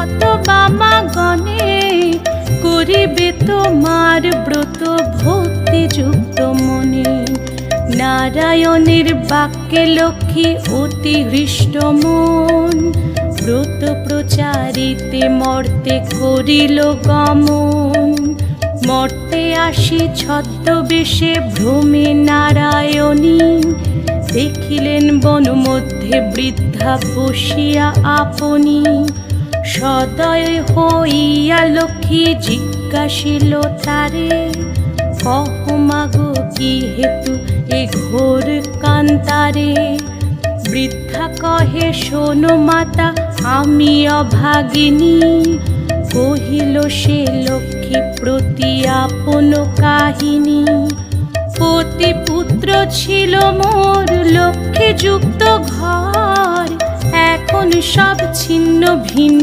কত বামা গণে করিবে তোমার ব্রত ভক্তিযুক্ত মনে। নারায়ণের বাক্যে লক্ষ্মী অতি হৃষ্ট মন, ব্রত প্রচারিতে মর্তে করিল গমন। মর্তে আসি ছদ্মবেশে ভ্রমে নারায়ণী, দেখিলেন বন মধ্যে বৃদ্ধা বসিয়া আপনি। সদয় হইয়া লক্ষ্মী জিজ্ঞাসিল তারে, কহ মাগো কি হেতু এ ঘোর কান্তারে। বৃদ্ধা কহে শোনো মাতা আমি অভাগিনী, কহিল সে লক্ষ্মী প্রতি আপন কাহিনী। পতি পুত্র ছিল মোর লক্ষ্মী যুক্ত ঘর, এখন সব ছিন্ন ভিন্ন